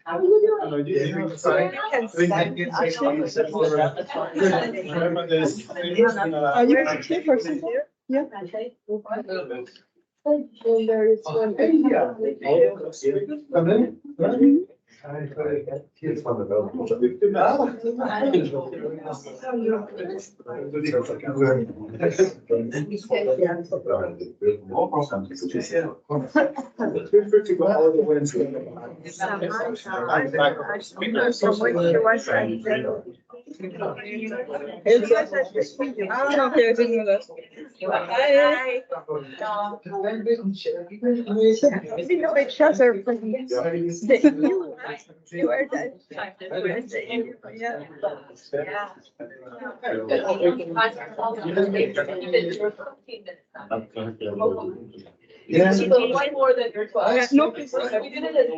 Are you a kid person? Yeah. And there is one. Okay, I didn't know that. Hi. We know each other from the EU. You are the Yeah. One more than your 12. No, we did it.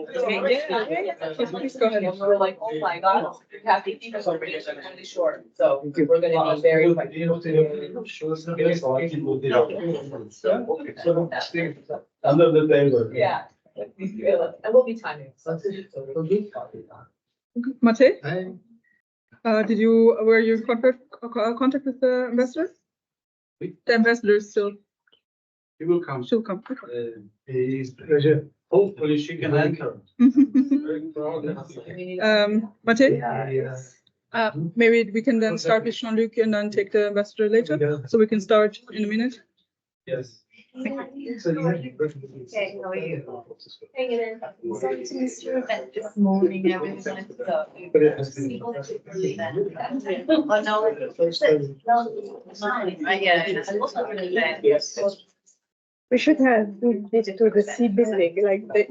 Please go ahead. And we were like, oh my God, we have to keep us really short. So we're going to be very quick. Under the table. Yeah. And we'll be timing. Mate, were you in contact with the ambassador? The ambassador is still. He will come. She'll come. His pleasure. Hopefully she can enter. Mate, maybe we can then start with Jean-Luc and then take the ambassador later, so we can start in a minute. Yes. Okay, how are you? Hanging in. Sorry to miss your event this morning. I really wanted to go. Oh, no. Yeah. Yes. We should have moved it to the C building, like the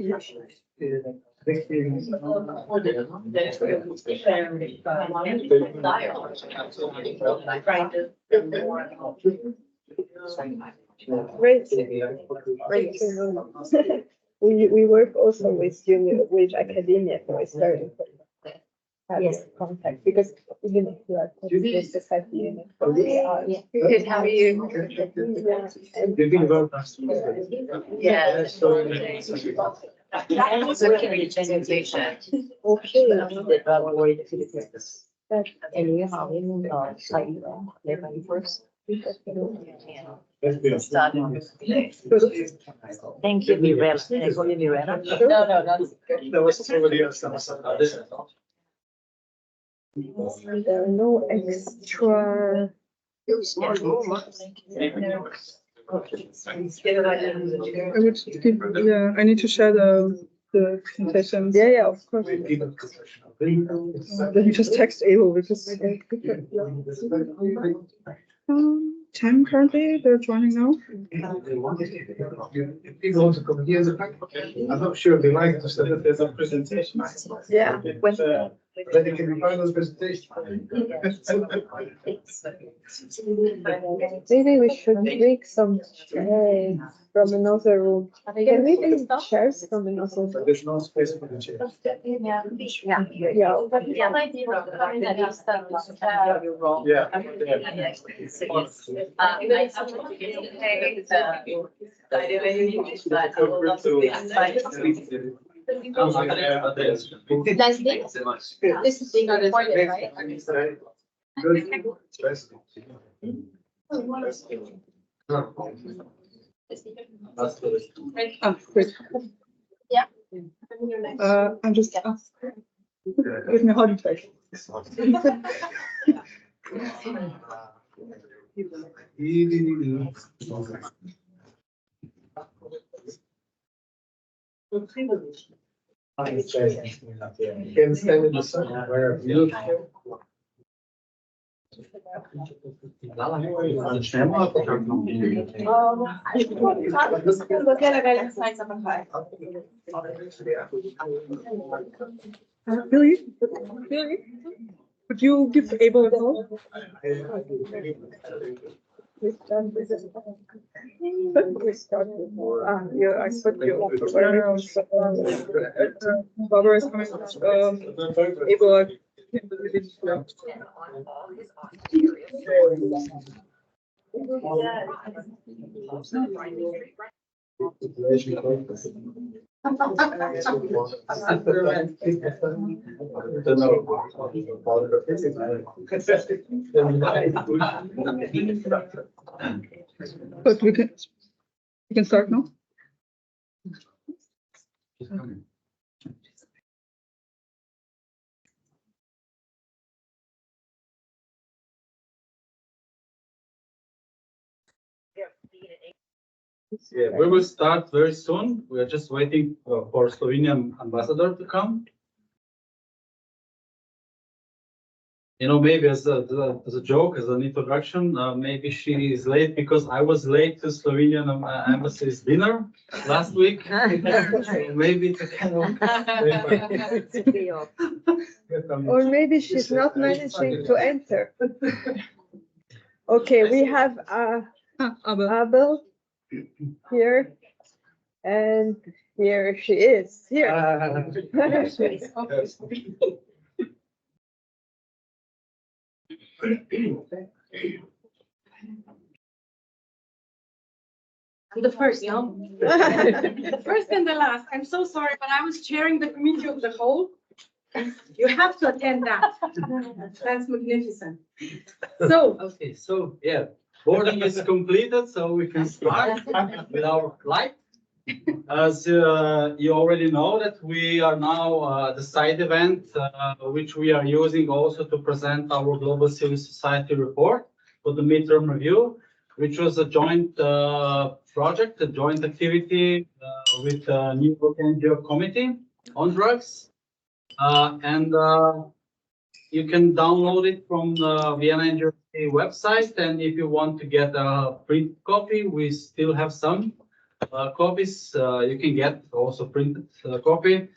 Great. We work also with academia, so it's very important to have contact, because even if you are the society unit, Good, how are you? Yeah. I was looking at the presentation. okay. Thank you, Mirella. No, that's good. There was somebody else. There are no extra. I would give, I need to share the presentations. Yeah, of course. Then you just text Able, because time currently, they're joining now. If people want to come here, I'm not sure they like to say that there's a presentation. Yeah. Then it can be final presentation. Maybe we should make some chairs from another room. Can we make chairs from another room? There's no space for the chair. Yeah. Leslie, this is being recorded, right? Great. Yeah. I'm just give me a hard take. Can stand in the sun where you Really? Really? Would you give Able a call? We start with yeah, I put you Barbara is coming. Able, But we can start now. Yeah, we will start very soon. We are just waiting for Slovenian ambassador to come. You know, maybe as a joke, as an introduction, maybe she is late because I was late to Slovenian embassy's dinner last week. So maybe it's a kind of. Or maybe she's not managing to enter. Okay, we have Abel here, and here she is. Here. I'm the first, no? The first and the last. I'm so sorry, but I was chairing the committee of the whole. You have to attend that. That's magnificent. So, Okay, so yeah, boarding is completed, so we can start with our flight. As you already know that we are now the side event, which we are using also to present our Global Civil Society report for the midterm review, which was a joint project, a joint activity with the New York NGO Committee on Drugs. And you can download it from the Vienna NGO website. And if you want to get a print copy, we still have some copies. You can get also printed copy.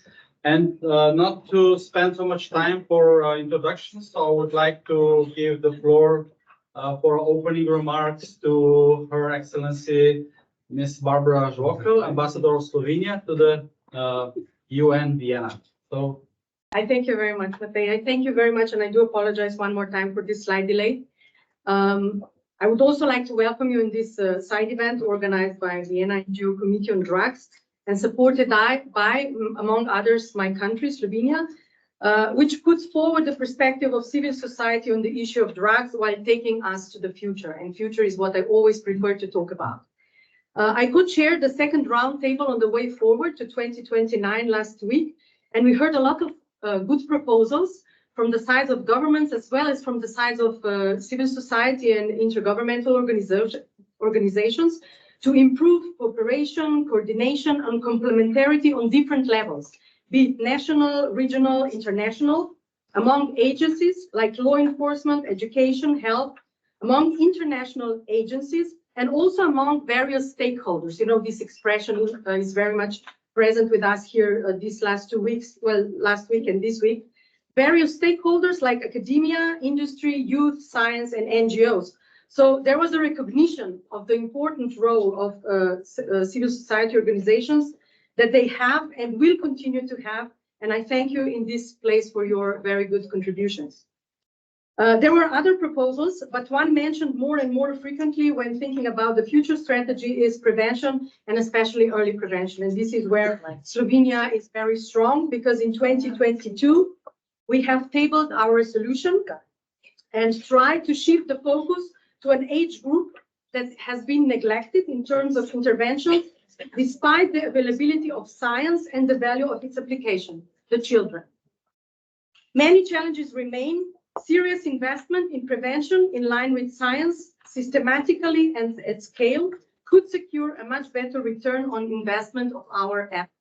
And not to spend so much time for introductions, so I would like to give the floor for opening remarks to Her Excellency Ms. Barbara Žvokel, Ambassador of Slovenia to the UN Vienna. So I thank you very much, Matej. I thank you very much, and I do apologize one more time for this slight delay. I would also like to welcome you in this side event organized by the Vienna NGO Committee on Drugs and supported by, among others, my country, Slovenia, which puts forward the perspective of civil society on the issue of drugs while taking us to the future. And future is what I always prefer to talk about. I could share the second roundtable on the way forward to 2029 last week, and we heard a lot of good proposals from the sides of governments as well as from the sides of civil society and intergovernmental organizations to improve cooperation, coordination, and complementarity on different levels, be it national, regional, international, among agencies like law enforcement, education, health, among international agencies, and also among various stakeholders. You know, this expression is very much present with us here these last 2 weeks, well, last week and this week. Various stakeholders like academia, industry, youth, science, and NGOs. So there was a recognition of the important role of civil society organizations that they have and will continue to have. And I thank you in this place for your very good contributions. There were other proposals, but one mentioned more and more frequently when thinking about the future strategy is prevention, and especially early prevention. And this is where Slovenia is very strong, because in 2022, we have tabled our resolution and tried to shift the focus to an age group that has been neglected in terms of intervention, despite the availability of science and the value of its application, the children. Many challenges remain. Serious investment in prevention in line with science, systematically and at scale, could secure a much better return on investment of our efforts.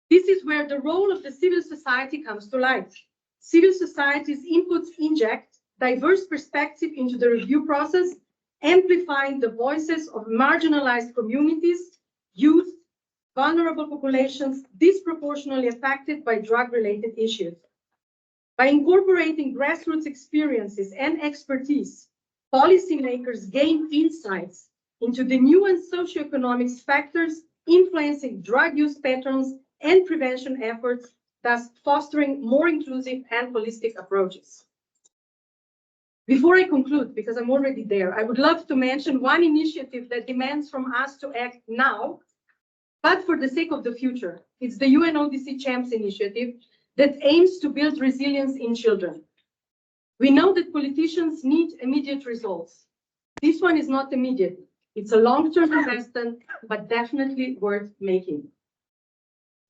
This is where the role of the civil society comes to light. Civil society's inputs inject diverse perspective into the review process, amplifying the voices of marginalized communities, youth, vulnerable populations disproportionately affected by drug-related issues. By incorporating grassroots experiences and expertise, policymakers gain insights into the new and socioeconomic factors influencing drug use patterns and prevention efforts thus fostering more inclusive and holistic approaches. Before I conclude, because I'm already there, I would love to mention one initiative that demands from us to act now, but for the sake of the future. It's the UNODC CHAMPS initiative that aims to build resilience in children. We know that politicians need immediate results. This one is not immediate. It's a long-term investment, but definitely worth making.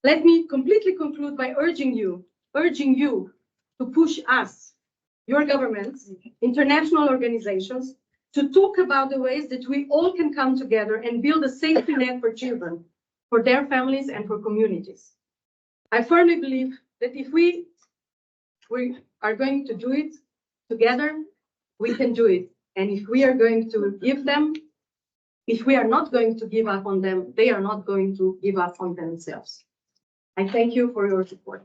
Let me completely conclude by urging you to push us, your governments, international organizations, to talk about the ways that we all can come together and build a safety net for children, for their families and for communities. I firmly believe that if we are going to do it together, we can do it. And if we are going to give them, if we are not going to give up on them, they are not going to give up on themselves. I thank you for your support.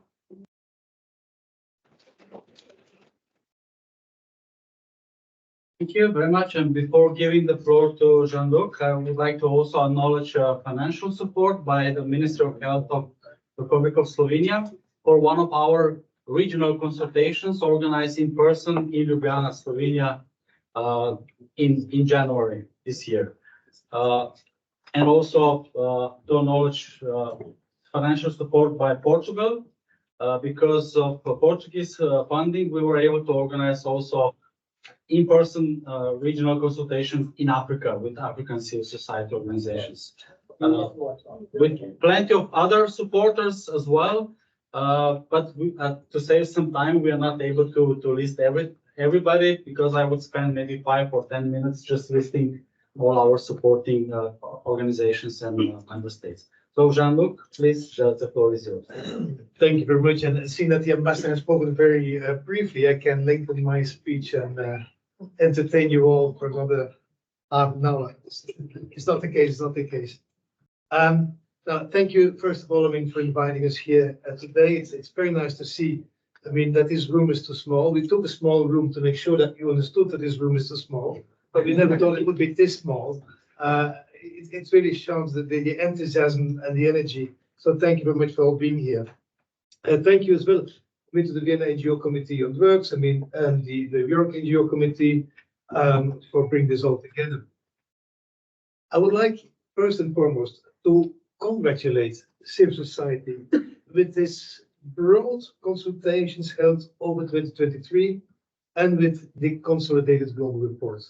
Thank you very much. And before giving the floor to Jean-Luc, I would like to also acknowledge financial support by the Ministry of Health of the Republic of Slovenia for one of our regional consultations organized in person in Ljubljana, Slovenia, in January this year. And also to acknowledge financial support by Portugal. Because of Portuguese funding, we were able to organize also in-person regional consultations in Africa with African civil society organizations. With plenty of other supporters as well, but to save some time, we are not able to list everybody, because I would spend maybe 5 or 10 minutes just listing all our supporting organizations and member states. So Jean-Luc, please, the floor is yours. Thank you very much. And seeing that the ambassador has spoken very briefly, I can lengthen my speech and entertain you all for another half an hour. It's not the case. It's not the case. Now, thank you, first of all, for inviting us here today. It's very nice to see, that this room is too small. We took a small room to make sure that you understood that this room is too small, but we never thought it would be this small. It really shows the enthusiasm and the energy. So thank you very much for all being here. Thank you as well to the Vienna NGO Committee on Drugs, and the Europe NGO Committee for bringing this all together. I would like, first and foremost, to congratulate civil society with this broad consultations held over 2023 and with the consolidated global report.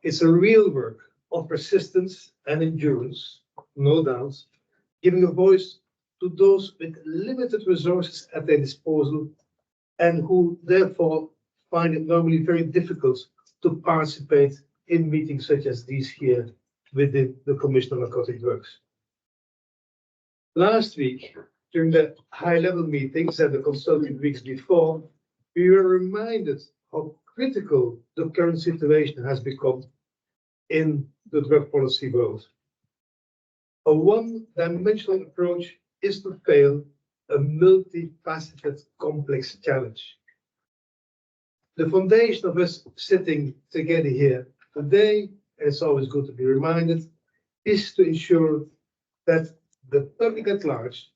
It's a real work of persistence and endurance, no doubt, giving a voice to those with limited resources at their disposal and who therefore find it normally very difficult to participate in meetings such as these here within the Commission on Narcotic Drugs. Last week, during the high-level meetings and the consulting weeks before, we were reminded how critical the current situation has become in the drug policy world. A one-dimensional approach is to fail a multifaceted, complex challenge. The foundation of us sitting together here today, and it's always good to be reminded, is to ensure that the public at large,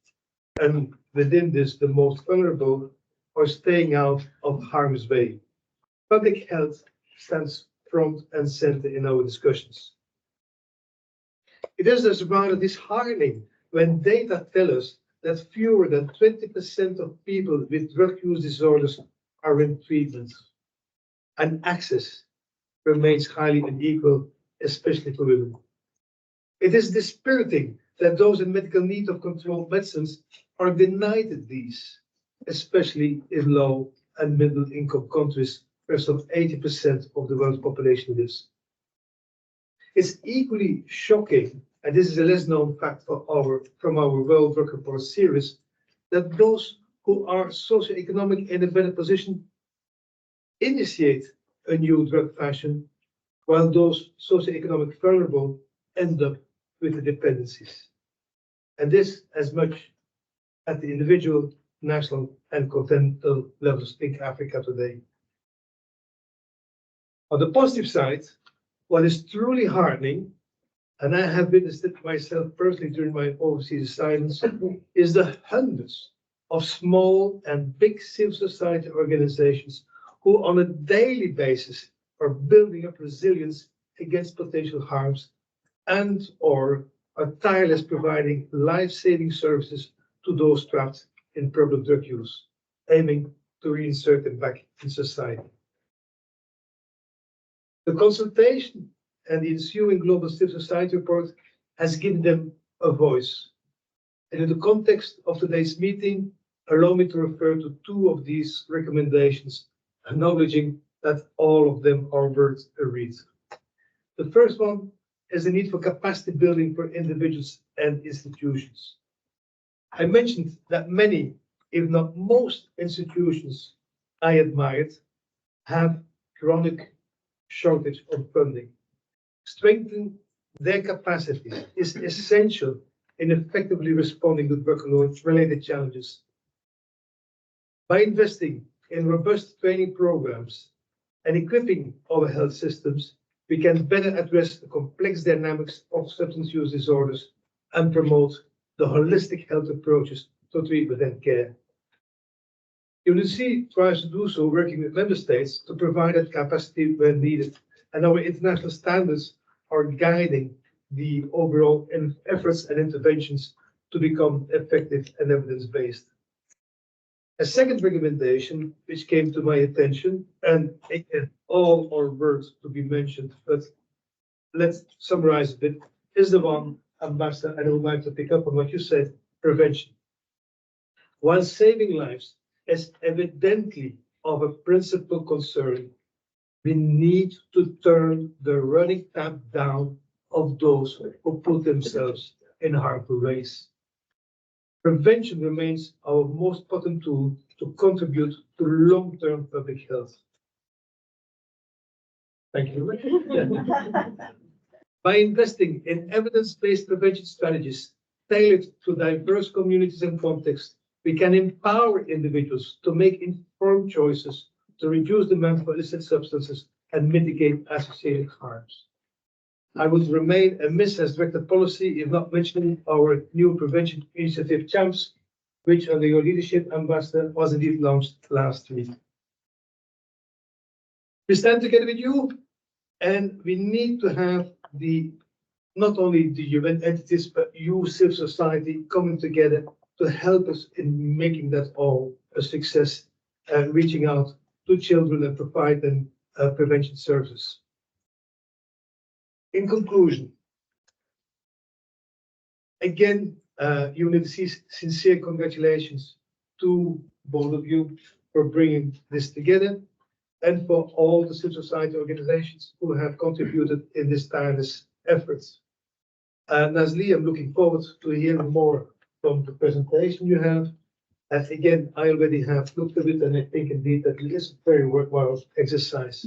and within this the most vulnerable, are staying out of harm's way. Public health stands front and center in our discussions. It is thus rather disheartening when data tell us that fewer than 20% of people with drug use disorders are in treatment, and access remains highly unequal, especially for women. It is dispiriting that those in medical need of controlled medicines are denied these, especially in low and middle income countries where some 80% of the world's population lives. It's equally shocking, and this is a less known fact from our World Drug Report series, that those who are socioeconomic in a better position initiate a new drug fashion, while those socioeconomic vulnerable end up with the dependencies. And this as much at the individual, national, and continental levels in Africa today. On the positive side, what is truly heartening, and I have witnessed it myself personally during my overseas assignments, is the hundreds of small and big civil society organizations who on a daily basis are building up resilience against potential harms and or are tireless providing life-saving services to those trapped in problem drug use, aiming to reinsert them back in society. The consultation and the ensuing Global Civil Society report has given them a voice. And in the context of today's meeting, allow me to refer to two of these recommendations, acknowledging that all of them are worth a read. The first one is the need for capacity building for individuals and institutions. I mentioned that many, if not most institutions I admired, have chronic shortage of funding. Strengthening their capacity is essential in effectively responding to drug-related challenges. By investing in robust training programs and equipping our health systems, we can better address the complex dynamics of substance use disorders and promote the holistic health approaches to treatment and care. UNODC tries to do so working with member states to provide that capacity when needed, and our international standards are guiding the overall efforts and interventions to become effective and evidence-based. A second recommendation, which came to my attention, and again, all are words to be mentioned, but let's summarize a bit, is the one, Ambassador, and I would like to pick up on what you said, prevention. While saving lives is evidently of a principal concern, we need to turn the running tap down of those who put themselves in harmful ways. Prevention remains our most potent tool to contribute to long-term public health. Thank you. By investing in evidence-based prevention strategies tailored to diverse communities and contexts, we can empower individuals to make informed choices to reduce demand for illicit substances and mitigate associated harms. I would remain amiss as Director Policy if not mentioning our new prevention initiative, CHAMPS, which under your leadership, Ambassador, was indeed launched last week. We stand together with you, and we need to have not only the UN entities, but you, civil society, coming together to help us in making that all a success and reaching out to children and provide them prevention services. In conclusion, again, UNODC's sincere congratulations to both of you for bringing this together and for all the civil society organizations who have contributed in this tireless effort. Nazli, I'm looking forward to hearing more from the presentation you have. And again, I already have looked at it, and I think indeed that it is a very worthwhile exercise.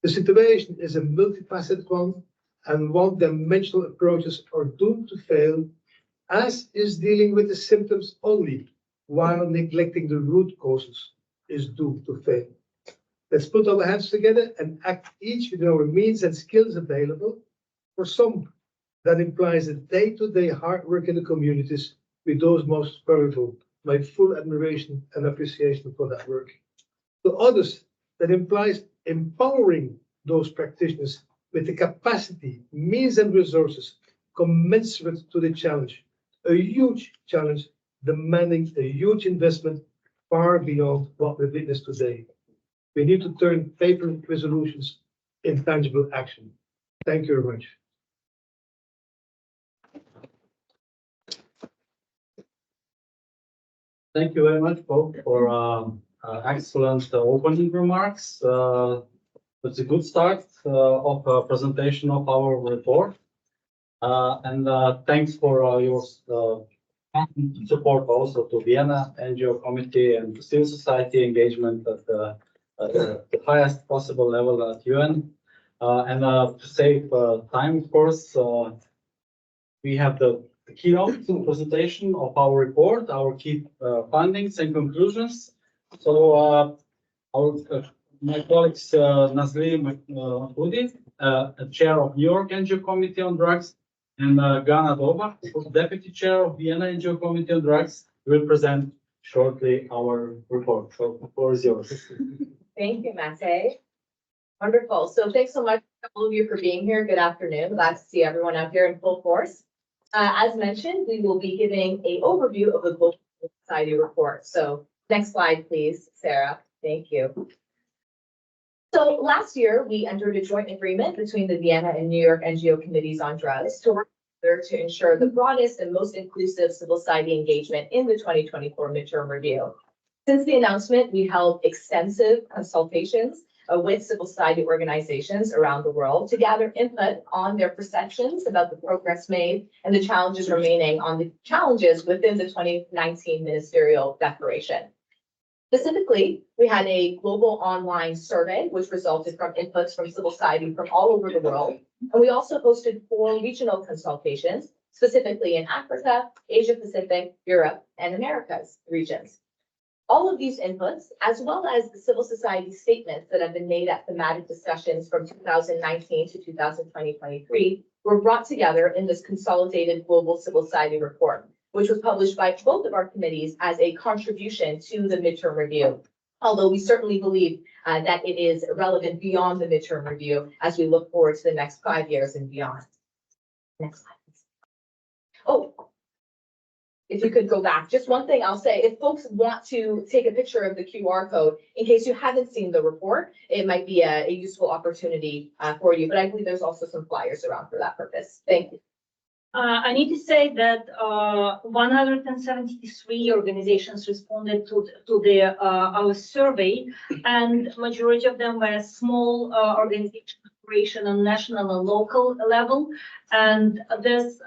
The situation is a multifaceted one, and one-dimensional approaches are doomed to fail, as is dealing with the symptoms only, while neglecting the root causes is doomed to fail. Let's put our hands together and act each with our means and skills available. For some, that implies a day-to-day hard work in the communities with those most vulnerable. My full admiration and appreciation for that work. To others, that implies empowering those practitioners with the capacity, means, and resources commensurate to the challenge. A huge challenge demanding a huge investment far beyond what we witness today. We need to turn paper resolutions in tangible action. Thank you very much. Thank you very much, Bob, for excellent opening remarks. It's a good start of a presentation of our report. And thanks for your support also to Vienna NGO committee and to civil society engagement at the highest possible level at UN. And to save time, of course, we have the keynote presentation of our report, our key findings and conclusions. So my colleagues Nazli Mahmoudi, chair of New York NGO Committee on Drugs, and Gana Doba, deputy chair of Vienna NGO Committee on Drugs, will present shortly our report. So the floor is yours. Thank you, Mate. Wonderful. So thanks so much to all of you for being here. Good afternoon. Glad to see everyone out here in full force. As mentioned, we will be giving an overview of the Global Civil Society report. So next slide, please, Sarah. Thank you. So last year, we entered a joint agreement between the Vienna and New York NGO committees on drugs to work together to ensure the broadest and most inclusive civil society engagement in the 2024 midterm review. Since the announcement, we held extensive consultations with civil society organizations around the world to gather input on their perceptions about the progress made and the challenges remaining on the challenges within the 2019 ministerial declaration. Specifically, we had a global online survey, which resulted from inputs from civil society from all over the world. And we also hosted 4 regional consultations, specifically in Africa, Asia Pacific, Europe, and Americas regions. All of these inputs, as well as the civil society statements that have been made at thematic discussions from 2019 to 2023, were brought together in this consolidated global civil society report, which was published by both of our committees as a contribution to the midterm review. Although we certainly believe that it is relevant beyond the midterm review as we look forward to the next 5 years and beyond. Next slide, please. Oh, if you could go back, just one thing I'll say, if folks want to take a picture of the QR code, in case you haven't seen the report, it might be a useful opportunity for you, but I believe there's also some flyers around for that purpose. Thank you. I need to say that 173 organizations responded to our survey, and majority of them were small organizations operation on national and local level. And this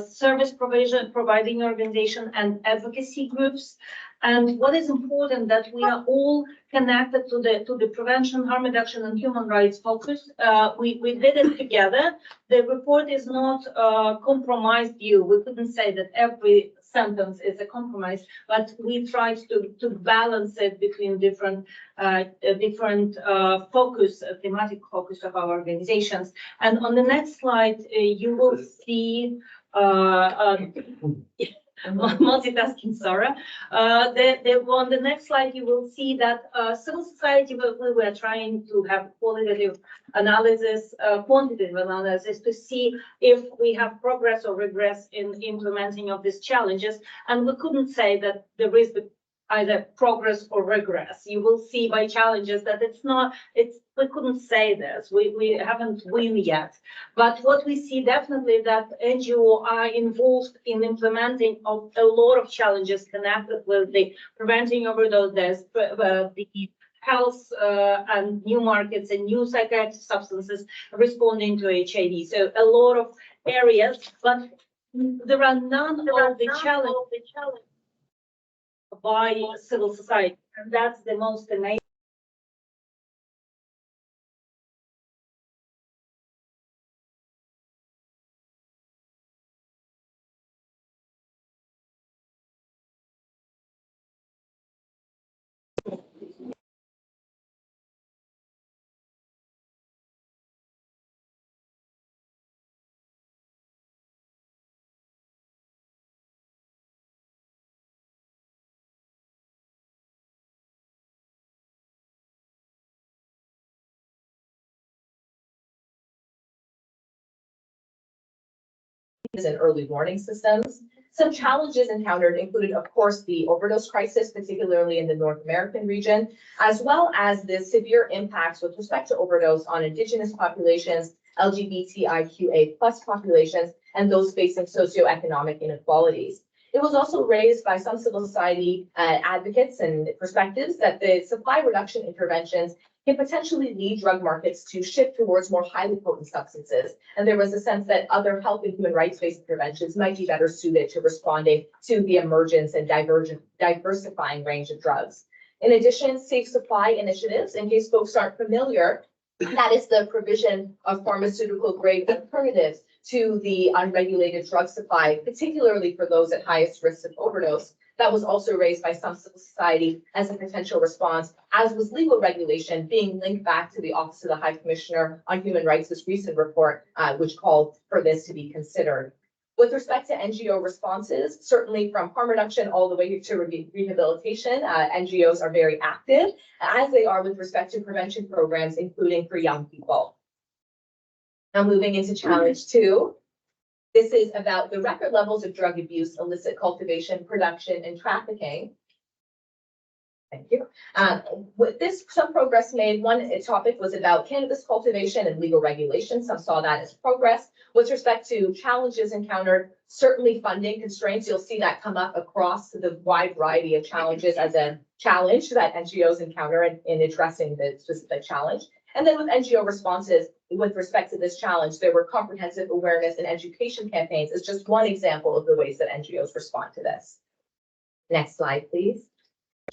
service providing organization and advocacy groups. And what is important that we are all connected to the prevention, harm reduction, and human rights focus. We did it together. The report is not a compromised view. We couldn't say that every sentence is a compromise, but we tried to balance it between different thematic focus of our organizations. And on the next slide, you will see multitasking, Sarah. On the next slide, you will see that civil society, we were trying to have qualitative analysis, quantitative analysis to see if we have progress or regress in implementing of these challenges. And we couldn't say that there is either progress or regress. You will see by challenges that we couldn't say this. We haven't win yet. But what we see definitely that NGO are involved in implementing of a lot of challenges connected with the preventing overdose deaths, the health and new markets and new psychiatric substances responding to HIV. So a lot of areas, but there are none of the challenges by civil society, and that's the most amazing. And early warning systems. Some challenges encountered included, of course, the overdose crisis, particularly in the North American region, as well as the severe impacts with respect to overdose on Indigenous populations, LGBTIQA+ populations, and those facing socioeconomic inequalities. It was also raised by some civil society advocates and perspectives that the supply reduction interventions can potentially lead drug markets to shift towards more highly potent substances. And there was a sense that other health and human rights-based interventions might be better suited to responding to the emergence and diversifying range of drugs. In addition, safe supply initiatives, in case folks aren't familiar, that is the provision of pharmaceutical-grade alternatives to the unregulated drug supply, particularly for those at highest risk of overdose. That was also raised by some civil society as a potential response, as was legal regulation being linked back to the Office of the High Commissioner on Human Rights' recent report, which called for this to be considered. With respect to NGO responses, certainly from harm reduction all the way to rehabilitation, NGOs are very active, as they are with respect to prevention programs, including for young people. Now moving into challenge 2. This is about the record levels of drug abuse, illicit cultivation, production, and trafficking. Thank you. With this, some progress made. One topic was about cannabis cultivation and legal regulation. Some saw that as progress. With respect to challenges encountered, certainly funding constraints. You'll see that come up across the wide variety of challenges as a challenge that NGOs encounter in addressing the specific challenge. And then with NGO responses, with respect to this challenge, there were comprehensive awareness and education campaigns as just one example of the ways that NGOs respond to this. Next slide, please.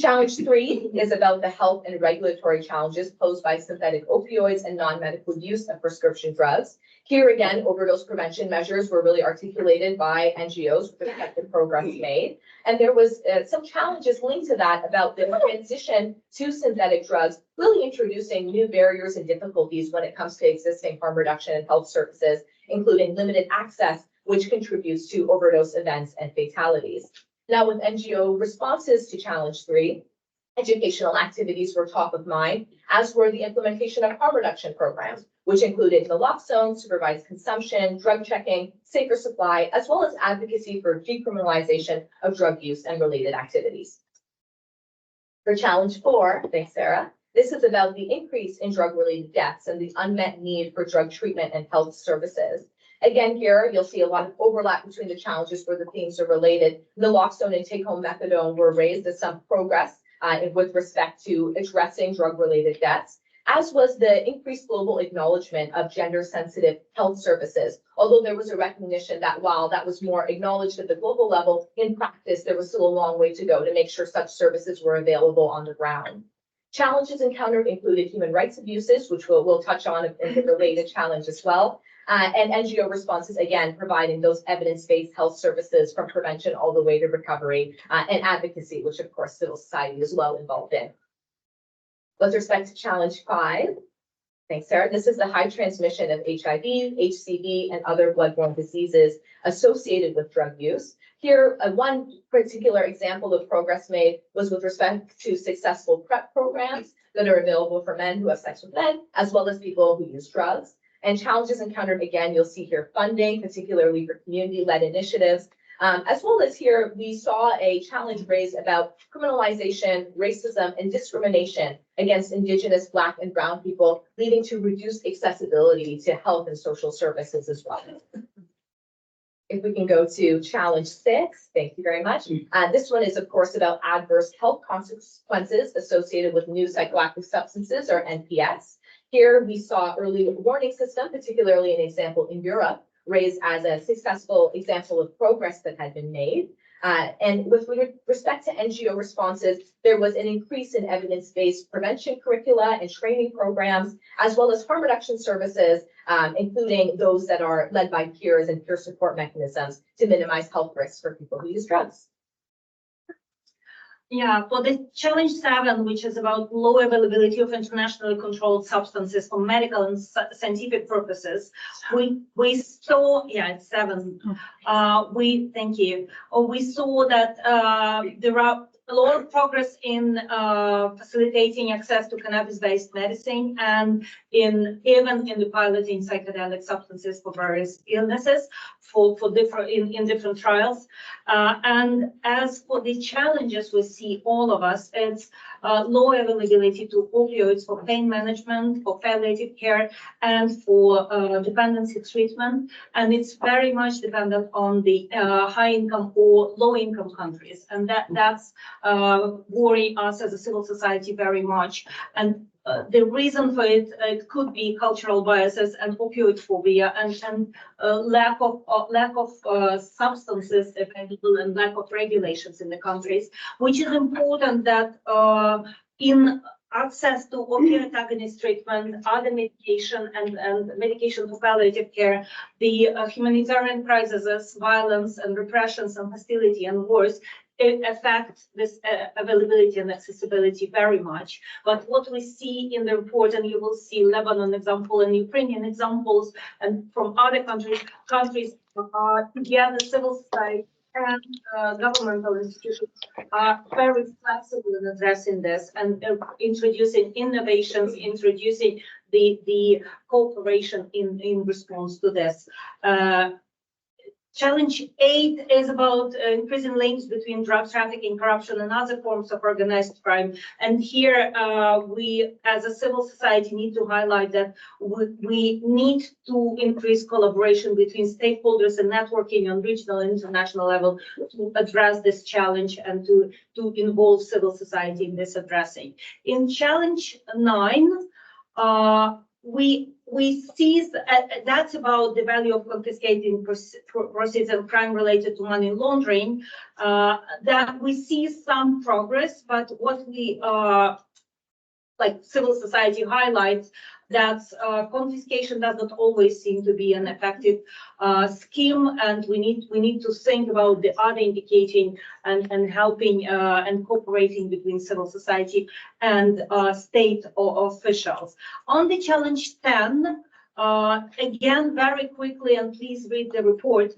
Challenge 3 is about the health and regulatory challenges posed by synthetic opioids and non-medical use of prescription drugs. Here again, overdose prevention measures were really articulated by NGOs with respect to progress made. And there was some challenges linked to that about the transition to synthetic drugs, really introducing new barriers and difficulties when it comes to existing harm reduction and health services, including limited access, which contributes to overdose events and fatalities. Now, with NGO responses to challenge 3, educational activities were top of mind, as were the implementation of harm reduction programs, which included naloxone, supervised consumption, drug checking, safer supply, as well as advocacy for decriminalization of drug use and related activities. For challenge 4, thanks, Sarah, this is about the increase in drug-related deaths and the unmet need for drug treatment and health services. Again, here you'll see a lot of overlap between the challenges where the themes are related. Naloxone and take-home methadone were raised as some progress with respect to addressing drug-related deaths, as was the increased global acknowledgement of gender-sensitive health services. Although there was a recognition that while that was more acknowledged at the global level, in practice, there was still a long way to go to make sure such services were available on the ground. Challenges encountered included human rights abuses, which we'll touch on in the related challenge as well. And NGO responses, again, providing those evidence-based health services from prevention all the way to recovery and advocacy, which of course civil society is well involved in. With respect to challenge 5, thanks, Sarah, this is the high transmission of HIV, HCV, and other bloodborne diseases associated with drug use. Here, one particular example of progress made was with respect to successful PrEP programs that are available for men who have sex with men, as well as people who use drugs. And challenges encountered, again, you'll see here funding, particularly for community-led initiatives, as well as here we saw a challenge raised about criminalization, racism, and discrimination against Indigenous, Black, and Brown people, leading to reduced accessibility to health and social services as well. If we can go to challenge 6, thank you very much. This one is, of course, about adverse health consequences associated with new psychoactive substances, or NPS. Here we saw early warning system, particularly an example in Europe, raised as a successful example of progress that had been made. And with respect to NGO responses, there was an increase in evidence-based prevention curricula and training programs, as well as harm reduction services, including those that are led by peers and peer support mechanisms to minimize health risks for people who use drugs. Yeah, for the challenge 7, which is about low availability of internationally controlled substances for medical and scientific purposes, we saw, yeah, it's 7. Thank you. We saw that there are a lot of progress in facilitating access to cannabis-based medicine and even in the piloting psychedelic substances for various illnesses in different trials. And as for the challenges we see all of us, it's low availability to opioids for pain management, for palliative care, and for dependency treatment. And it's very much dependent on the high-income or low-income countries. And that's worry us as a civil society very much. And the reason for it could be cultural biases and opioid phobia and lack of substances available and lack of regulations in the countries, which is important that in access to opioid agonist treatment, other medication and medication for palliative care, the humanitarian crises, violence and repressions and hostility and wars it affects this availability and accessibility very much. But what we see in the report, and you will see Lebanon example and Ukrainian examples, and from other countries together, civil society and governmental institutions are very flexible in addressing this and introducing innovations, introducing the cooperation in response to this. Challenge 8 is about increasing links between drug trafficking, corruption, and other forms of organized crime. And here we, as a civil society, need to highlight that we need to increase collaboration between stakeholders and networking on regional and international level to address this challenge and to involve civil society in this addressing. In Challenge 9, we see that's about the value of confiscating proceeds and crime related to money laundering, that we see some progress, but what we like civil society highlights that confiscation does not always seem to be an effective scheme, and we need to think about the other indicating and helping and cooperating between civil society and state officials. On the Challenge 10, again, very quickly, and please read the report,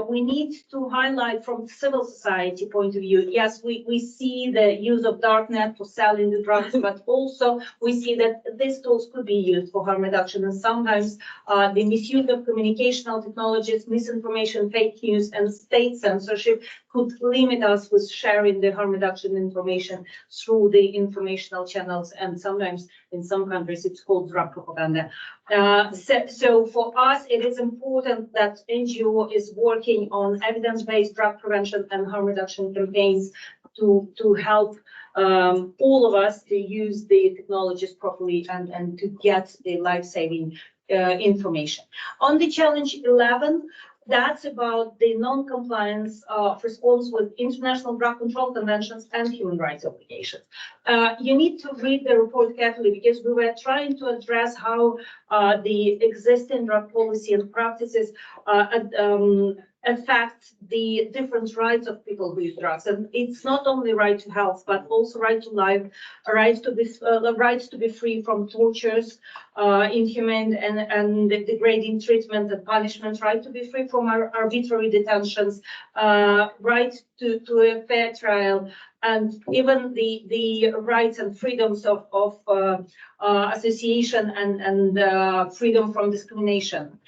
we need to highlight from civil society point of view, yes, we see the use of darknet for selling the drugs, but also we see that these tools could be used for harm reduction, and sometimes the misuse of communicational technologies, misinformation, fake news, and state censorship could limit us with sharing the harm reduction information through the informational channels, and sometimes in some countries it's called drug propaganda. So for us, it is important that NGO is working on evidence-based drug prevention and harm reduction campaigns to help all of us to use the technologies properly and to get the life-saving information. On the Challenge 11, that's about the non-compliance of response with international drug control conventions and human rights obligations. You need to read the report carefully because we were trying to address how the existing drug policy and practices affect the different rights of people who use drugs. And it's not only right to health, but also right to life, rights to be free from tortures, inhumane and degrading treatment and punishment, right to be free from arbitrary detentions, right to a fair trial, and even the rights and freedoms of association and freedom from discrimination.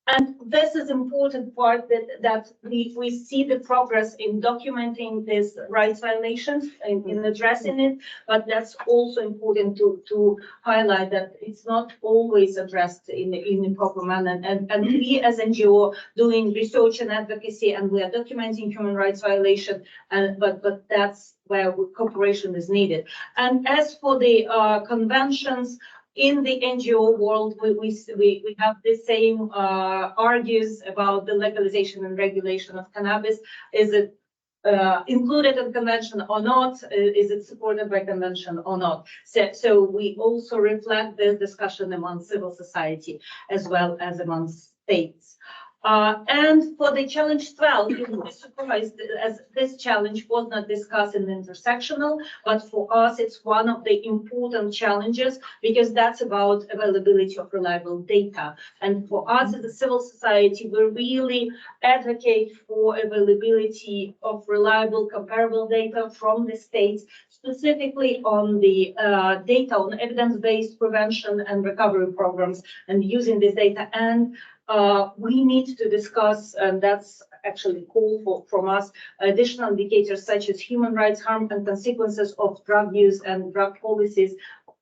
And this is important part that we see the progress in documenting these rights violations in addressing it, but that's also important to highlight that it's not always addressed in a proper manner. And we as NGO doing research and advocacy, and we are documenting human rights violation, but that's where cooperation is needed. And as for the conventions, in the NGO world, we have the same argues about the legalization and regulation of cannabis. Is it included in convention or not? Is it supported by convention or not? So we also reflect this discussion among civil society as well as among states. And for the Challenge 12, you will be surprised as this challenge was not discussed in the intersectional, but for us it's one of the important challenges because that's about availability of reliable data. And for us as a civil society, we really advocate for availability of reliable comparable data from the states, specifically on the data on evidence-based prevention and recovery programs and using this data. And we need to discuss, and that's actually call from us, additional indicators such as human rights, harm and consequences of drug use and drug policies,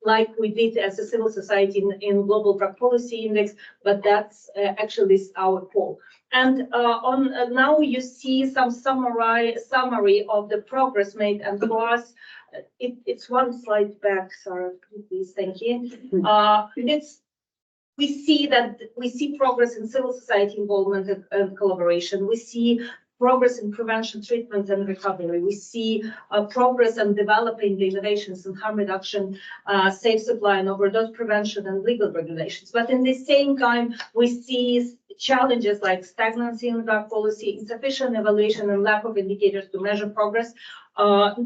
like we did as a civil society in Global Drug Policy Index, but that's actually our call. And now you see some summary of the progress made, and for us, it's one slide back, Sarah, please, thank you. We see progress in civil society involvement and collaboration. We see progress in prevention, treatment, and recovery. We see progress in developing the innovations in harm reduction, safe supply and overdose prevention, and legal regulations. But in the same time, we see challenges like stagnancy in drug policy, insufficient evaluation and lack of indicators to measure progress,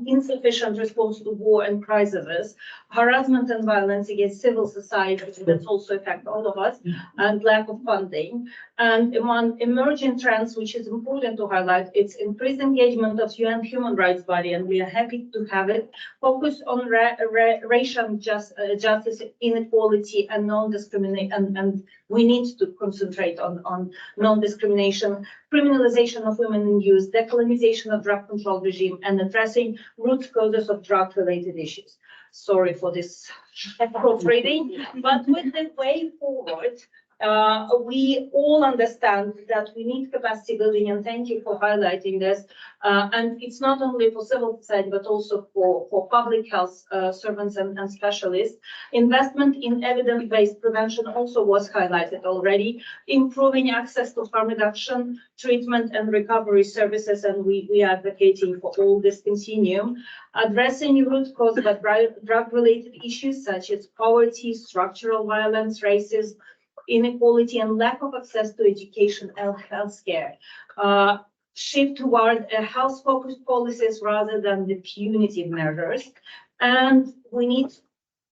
insufficient response to war and crises, harassment and violence against civil society, that also affect all of us, and lack of funding. And among emerging trends, which is important to highlight, it's increased engagement of UN human rights body, and we are happy to have it, focus on racial justice, inequality, and non-discrimination, and we need to concentrate on non-discrimination, criminalization of women in youth, decolonization of drug control regime, and addressing root causes of drug-related issues. Sorry for this proofreading, but with the way forward, we all understand that we need capacity building, and thank you for highlighting this. And it's not only for civil society, but also for public health servants and specialists. Investment in evidence-based prevention also was highlighted already, improving access to harm reduction, treatment and recovery services, and we are advocating for all this continuum. Addressing root causes of drug-related issues such as poverty, structural violence, racism, inequality, and lack of access to education and healthcare. Shift toward health-focused policies rather than the punitive measures. And we need,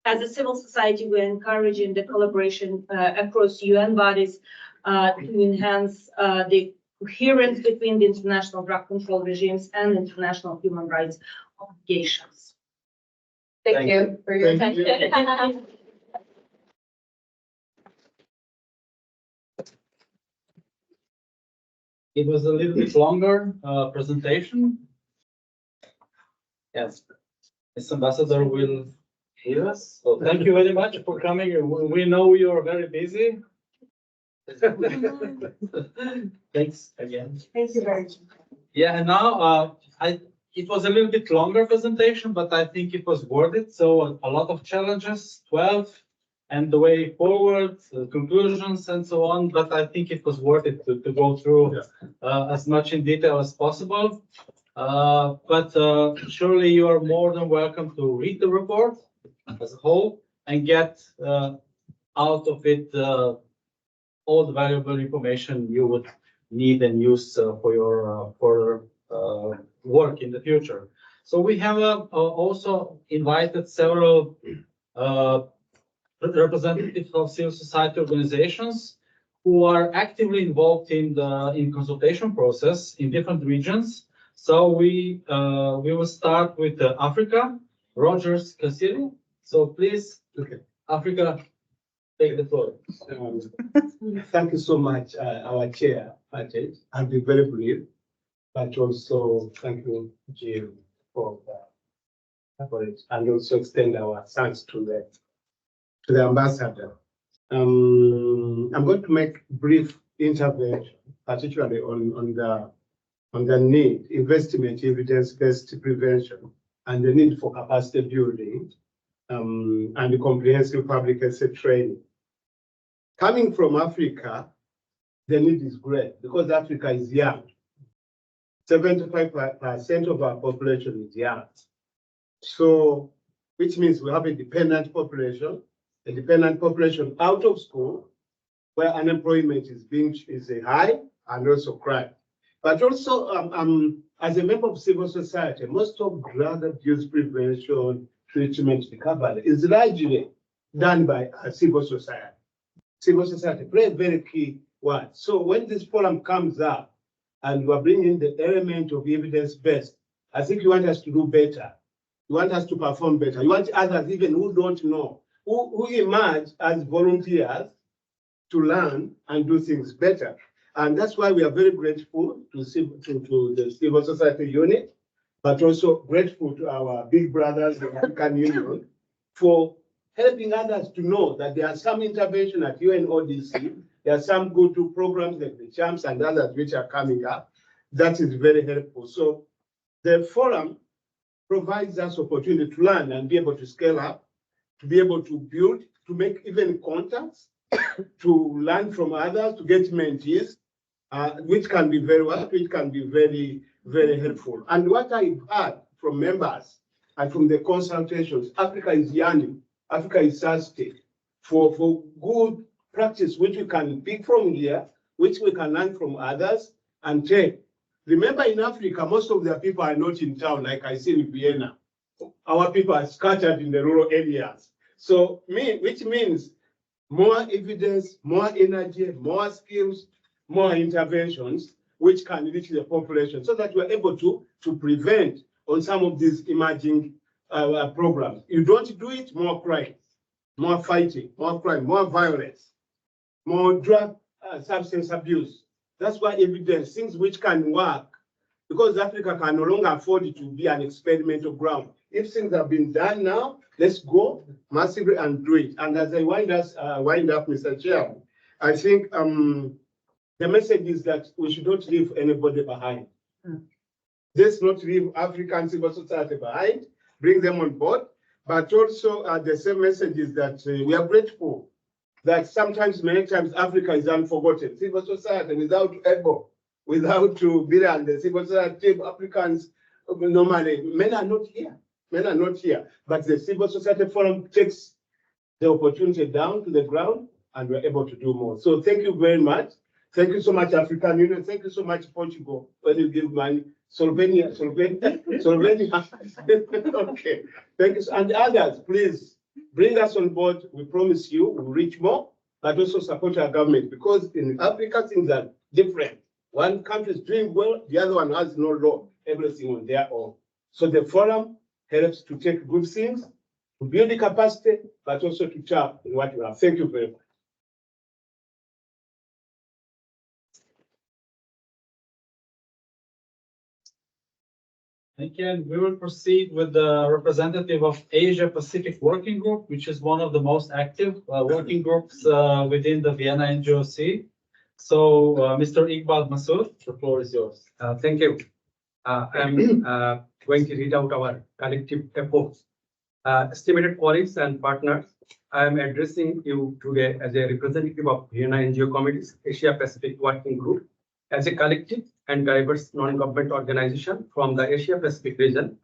as a civil society, we're encouraging the collaboration across UN bodies to enhance the coherence between the international drug control regimes and international human rights obligations. Thank you for your attention. It was a little bit longer presentation. Yes, Ms. Ambassador will hear us. So thank you very much for coming. We know you are very busy. Thanks again. Thank you very much. Yeah, and now it was a little bit longer presentation, but I think it was worth it. So a lot of challenges, 12. And the way forward, conclusions and so on, but I think it was worth it to go through as much in detail as possible. But surely you are more than welcome to read the report as a whole and get out of it all the valuable information you would need and use for your work in the future. So we have also invited several representatives of civil society organizations who are actively involved in the consultation process in different regions. So we will start with Africa. Rogers Cassili. So please, Africa, take the floor. Thank you so much, our chair, Patrick. I'll be very brief, but also thank you, Jim, for it, and also extend our thanks to the ambassador. I'm going to make brief intervention, particularly on the need, investment, evidence-based prevention, and the need for capacity building, and the comprehensive public health training. Coming from Africa, the need is great because Africa is young. 75% of our population is young. So, which means we have a dependent population out of school, where unemployment is high and also crime. But also, as a member of civil society, most of drug abuse prevention, treatment, recovery is largely done by civil society. Civil society play a very key one. So when this forum comes up and you are bringing the element of evidence-based, I think you want us to do better. You want us to perform better. You want others even who don't know, who emerge as volunteers to learn and do things better. And that's why we are very grateful to the civil society unit, but also grateful to our big brothers, the African Union, for helping others to know that there are some intervention at UNODC. There are some go-to programs like the CHAMPS and others which are coming up. That is very helpful. So the forum provides us opportunity to learn and be able to scale up, to be able to build, to make even contacts, to learn from others, to get mentees, which can be very, very helpful. And what I've heard from members and from the consultations, Africa is yearning, Africa is thirsty for good practice, which we can pick from here, which we can learn from others and take. Remember, in Africa, most of their people are not in town, like I see in Vienna. Our people are scattered in the rural areas. So, which means more evidence, more energy, more skills, more interventions, which can reach the population so that we're able to prevent on some of these emerging programs. You don't do it, more crime, more fighting, more crime, more violence, more drug substance abuse. That's why evidence, things which can work, because Africa can no longer afford it to be an experimental ground. If things have been done now, let's go massively and do it. And as I wind up, Mr. Chair, I think the message is that we should not leave anybody behind. Let's not leave African civil society behind, bring them on board, but also the same message is that we are grateful that many times, Africa is unforgotten. Civil society, without to be on the civil society, Africans normally, men are not here. But the Civil Society Forum takes the opportunity down to the ground and we're able to do more. So thank you very much. Thank you so much, African Union. Thank you so much, Portugal, when you give money. Slovenia. Okay. Thank you. And others, please bring us on board. We promise you we'll reach more, but also support our government, because in Africa, things are different. One country is doing well, the other one has no law, everything on their own. So the forum helps to take good things, to build the capacity, but also to tap in what you have. Thank you very much. Thank you. And we will proceed with the representative of Asia Pacific Working Group, which is one of the most active working groups within the Vienna NGOC. So, Mr. Iqbal Masood, the floor is yours. Thank you. I'm going to read out our collective efforts. Estimated colleagues and partners, I am addressing you today as a representative of Vienna NGO Committee's Asia Pacific Working Group. As a collective and diverse non-government organization from the Asia Pacific region,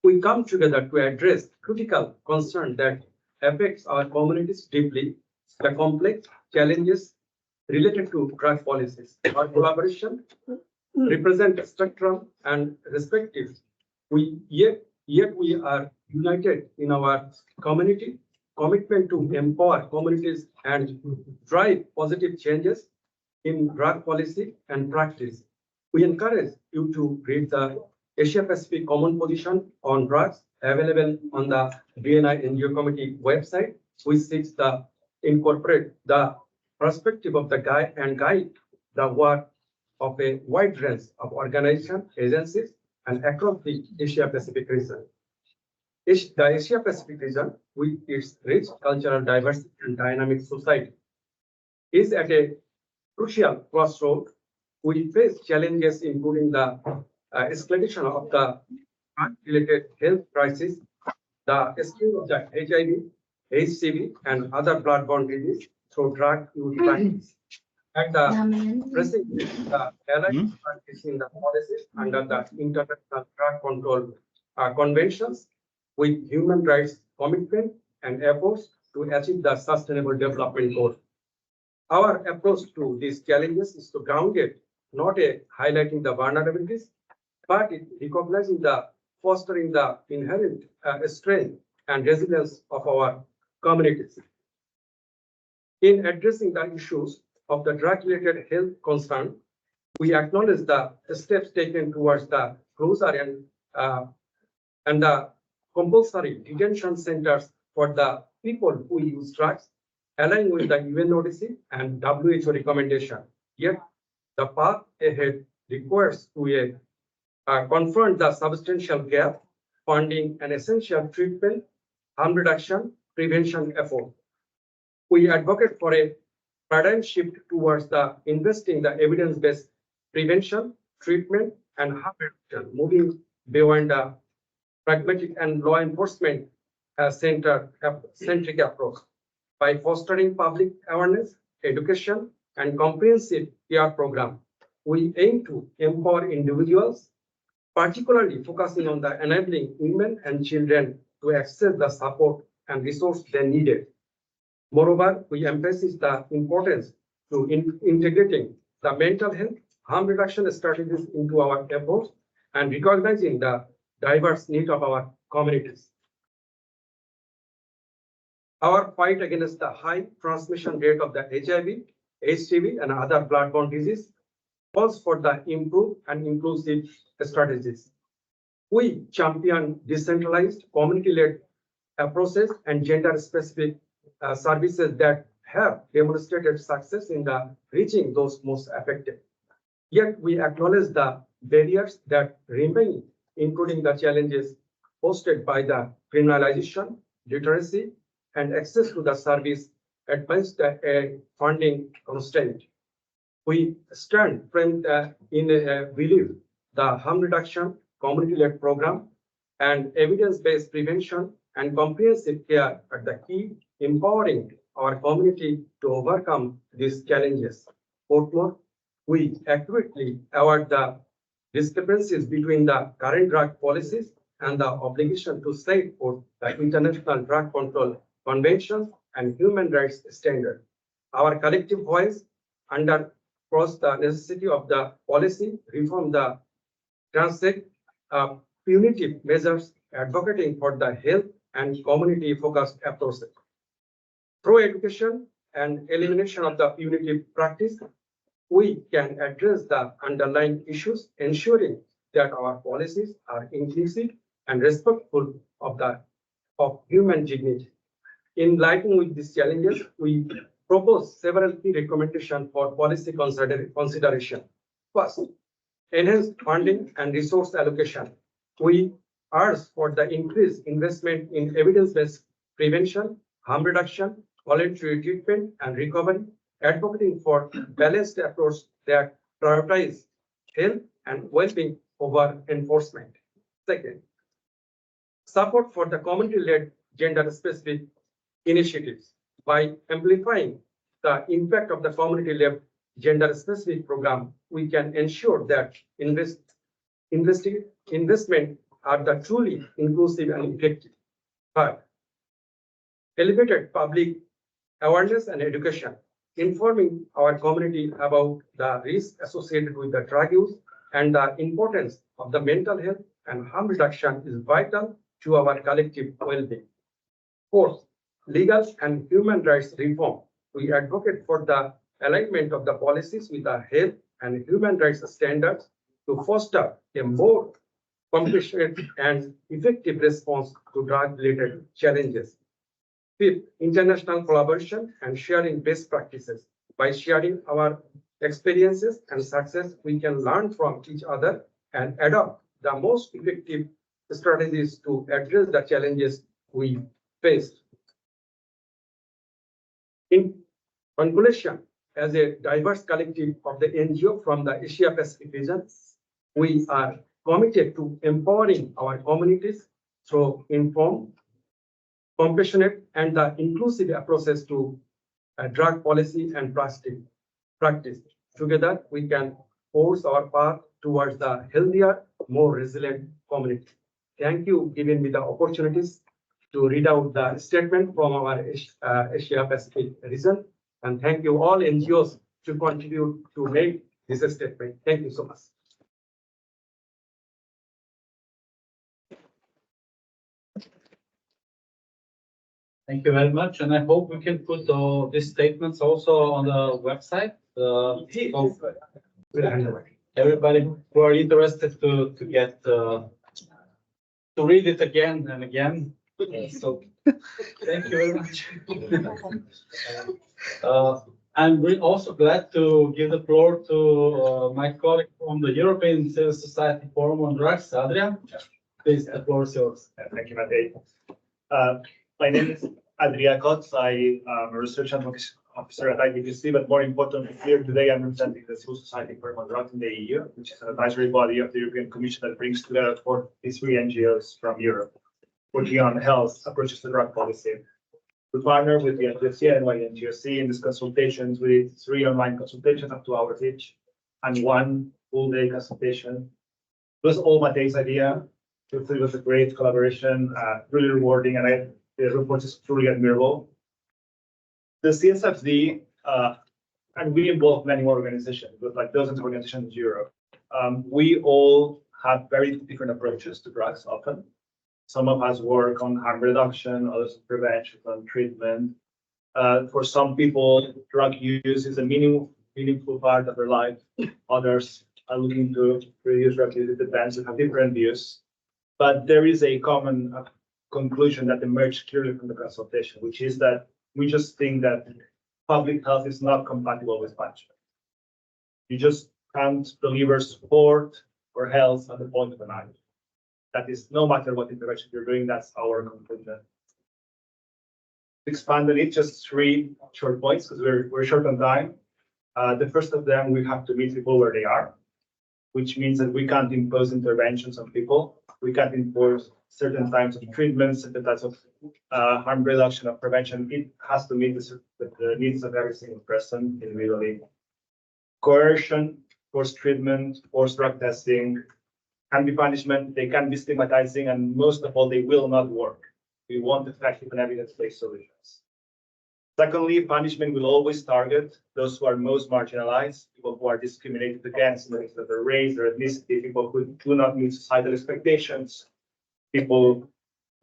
we come together to address critical concerns that affects our communities deeply, the complex challenges related to drug policies. Our collaboration represent a spectrum and respective. Yet we are united in our commitment to empower communities and drive positive changes in drug policy and practice. We encourage you to read the Asia Pacific Common Position on Drugs available on the Vienna NGO Committee website, which seeks to incorporate the perspective of the guide the work of a wide range of organizations, agencies, and across the Asia Pacific region. The Asia Pacific region, with its rich cultural diversity and dynamic society, is at a crucial crossroad. We face challenges including the escalation of the drug-related health crisis, the spread of the HIV, HCV, and other bloodborne diseases through drug use practice, and the pressing the allied practice in the policies under the International Drug Control Conventions with human rights commitment and efforts to achieve the Sustainable Development Goals. Our approach to these challenges is to ground it, not highlighting the vulnerabilities, but recognizing the fostering the inherent strength and resilience of our communities. In addressing the issues of the drug-related health concern, we acknowledge the steps taken towards the closure and the compulsory detention centers for the people who use drugs, aligning with the UNODC and WHO recommendation. Yet, the path ahead requires to confront the substantial gap, funding an essential treatment, harm reduction, prevention effort. We advocate for a paradigm shift towards the investing the evidence-based prevention, treatment, and harm reduction, moving beyond the pragmatic and law enforcement centric approach. By fostering public awareness, education, and comprehensive care program, we aim to empower individuals, particularly focusing on the enabling women and children to access the support and resources they needed. Moreover, we emphasize the importance to integrating the mental health harm reduction strategies into our efforts and recognizing the diverse needs of our communities. Our fight against the high transmission rate of the HIV, HCV, and other bloodborne disease calls for the improved and inclusive strategies. We champion decentralized, community-led approaches and gender-specific services that have demonstrated success in reaching those most affected. Yet we acknowledge the barriers that remain, including the challenges posed by the criminalization, literacy, and access to the service amidst a funding constraint. We stand framed in belief the harm reduction, community-led program, and evidence-based prevention and comprehensive care are the key empowering our community to overcome these challenges. Furthermore, we accurately award the discrepancies between the current drug policies and the obligation to set forth the International Drug Control Convention and human rights standards. Our collective voice underscores the necessity of the policy reform the transit punitive measures, advocating for the health and community-focused approaches. Through education and elimination of the punitive practice, we can address the underlying issues, ensuring that our policies are inclusive and respectful of human dignity. In lighting with these challenges, we propose several key recommendations for policy consideration. First, enhanced funding and resource allocation. We urge for the increased investment in evidence-based prevention, harm reduction, voluntary treatment, and recovery, advocating for balanced approach that prioritize health and well-being over enforcement. Second, support for the community-led gender-specific initiatives. By amplifying the impact of the community-led gender-specific program, we can ensure that investment are the truly inclusive and effective. Third, elevated public awareness and education, informing our community about the risks associated with the drug use and the importance of the mental health and harm reduction is vital to our collective well-being. Fourth, legal and human rights reform. We advocate for the alignment of the policies with the health and human rights standards to foster a more compassionate and effective response to drug-related challenges. Fifth, international collaboration and sharing best practices. By sharing our experiences and success, we can learn from each other and adopt the most effective strategies to address the challenges we face. In conclusion, as a diverse collective of the NGO from the Asia Pacific region, we are committed to empowering our communities through informed, compassionate, and the inclusive approaches to drug policy and practice. Together, we can force our path towards the healthier, more resilient community. Thank you for giving me the opportunities to read out the statement from our Asia Pacific region. And thank you all NGOs to contribute to make this statement. Thank you so much. Thank you very much, and I hope we can put these statements also on the website. So everybody who are interested to get to read it again and again. So thank you very much. I'm also glad to give the floor to my colleague from the European Civil Society Forum on Drugs, Adrian. Please, the floor is yours. Thank you, Matej. My name is Adrian Kotz. I am a research advocacy officer at IDPC, but more importantly, here today I'm representing the Civil Society Forum on Drugs in the EU, which is an advisory body of the European Commission that brings together 43 NGOs from Europe working on health approaches to drug policy. We partner with the UNODC and UNODC in these consultations with 3 online consultations up to hours each and 1 full-day consultation. It was all Matej's idea. It was a great collaboration, really rewarding, and the report is truly admirable. The CSFD and we involve many more organizations, with like dozens of organizations in Europe. We all have very different approaches to drugs often. Some of us work on harm reduction, others on prevention, on treatment. For some people, drug use is a meaningful part of their life. Others are looking to reduce drug use. It depends. We have different views. But there is a common conclusion that emerged clearly from the consultation, which is that we just think that public health is not compatible with punishment. You just can't deliver support or health at the point of an knife. That is, no matter what intervention you're doing, that's our conclusion. Expand on it, just 3 short points, because we're short on time. The first of them, we have to meet people where they are, which means that we can't impose interventions on people. We can't impose certain types of treatments, certain types of harm reduction or prevention. It has to meet the needs of every single person individually. Coercion, forced treatment, forced drug testing can be punishment, they can be stigmatizing, and most of all, they will not work. We want effective and evidence-based solutions. Secondly, punishment will always target those who are most marginalized, people who are discriminated against in terms of their race, their ethnicity, people who do not meet societal expectations, people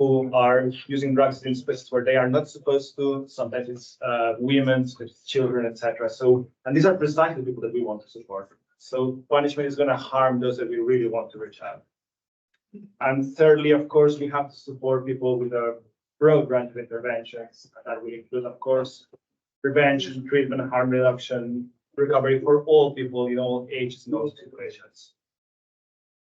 who are using drugs in spaces where they are not supposed to. Sometimes it's women, it's children, etc. So, and these are precisely people that we want to support. So punishment is going to harm those that we really want to reach out. And thirdly, of course, we have to support people with a broad range of interventions. That will include, of course, prevention, treatment, harm reduction, recovery for all people in all ages and all situations.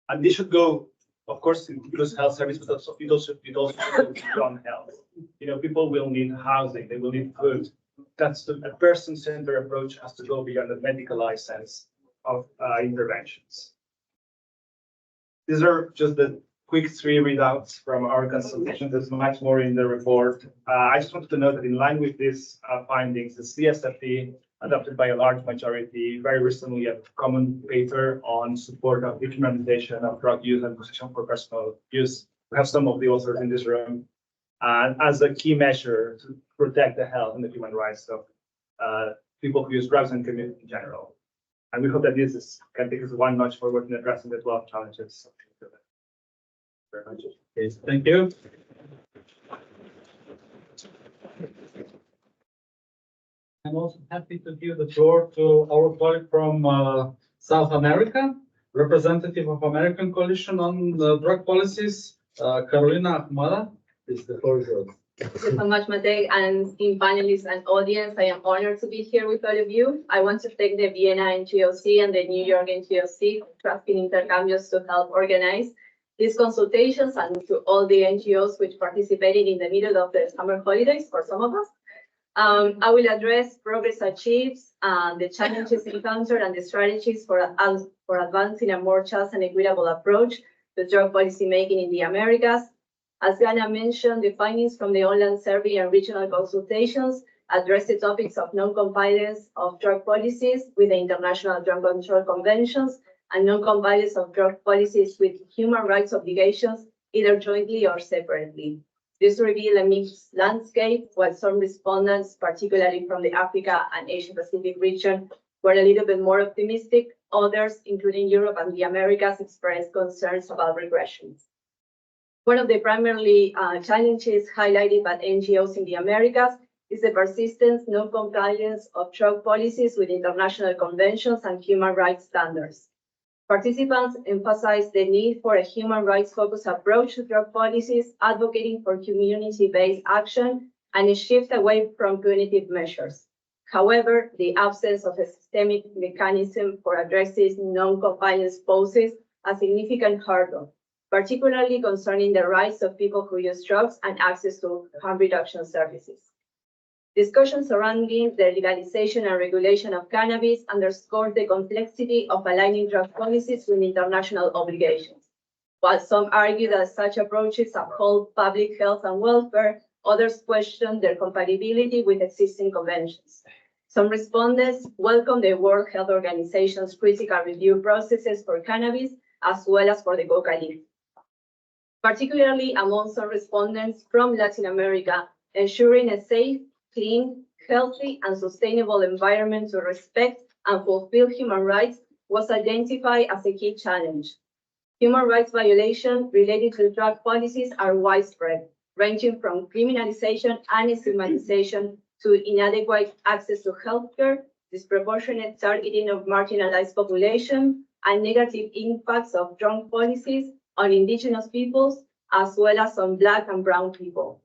And this should go, of course, it includes health service, but also it also goes beyond health. You know, people will need housing, they will need food. That's a person-centered approach has to go beyond the medicalized sense of interventions. These are just the quick 3 readouts from our consultation. There's much more in the report. I just wanted to note that in line with these findings, the CSFP, adopted by a large majority, very recently a common paper on support of decriminalization of drug use and possession for personal use. We have some of the authors in this room. And as a key measure to protect the health and the human rights of people who use drugs and community in general. And we hope that this can take us one notch forward in addressing the 12 challenges. Very much. Okay, thank you. I'm also happy to give the floor to our colleague from South America, representative of American Coalition on Drug Policies, Carolina Ahumada. Please, the floor is yours. Thank you so much, Matej, and esteemed panelists and audience. I am honored to be here with all of you. I want to thank the Vienna NGOC and the New York NGOC for trusting Intercambios to help organize these consultations, and to all the NGOs which participated in the middle of the summer holidays for some of us. I will address progress achieved, the challenges encountered, and the strategies for advancing a more just and equitable approach to drug policy making in the Americas. As Gana mentioned, the findings from the online survey and regional consultations address the topics of non-compliance of drug policies with the International Drug Control Conventions and non-compliance of drug policies with human rights obligations, either jointly or separately. This reveals a mixed landscape, while some respondents, particularly from the Africa and Asia Pacific region, were a little bit more optimistic. Others, including Europe and the Americas, expressed concerns about regressions. One of the primary challenges highlighted by NGOs in the Americas is the persistent non-compliance of drug policies with international conventions and human rights standards. Participants emphasized the need for a human rights-focused approach to drug policies, advocating for community-based action and a shift away from punitive measures. However, the absence of a systemic mechanism for addressing non-compliance poses a significant hurdle, particularly concerning the rights of people who use drugs and access to harm reduction services. Discussions surrounding the legalization and regulation of cannabis underscore the complexity of aligning drug policies with international obligations. While some argue that such approaches uphold public health and welfare, others question their compatibility with existing conventions. Some respondents welcome the World Health Organization's critical review processes for cannabis, as well as for the coca leaf. Particularly among some respondents from Latin America, ensuring a safe, clean, healthy and sustainable environment to respect and fulfill human rights was identified as a key challenge. Human rights violations related to drug policies are widespread, ranging from criminalization and stigmatization to inadequate access to healthcare, disproportionate targeting of marginalized population, and negative impacts of drug policies on indigenous peoples, as well as on Black and Brown people.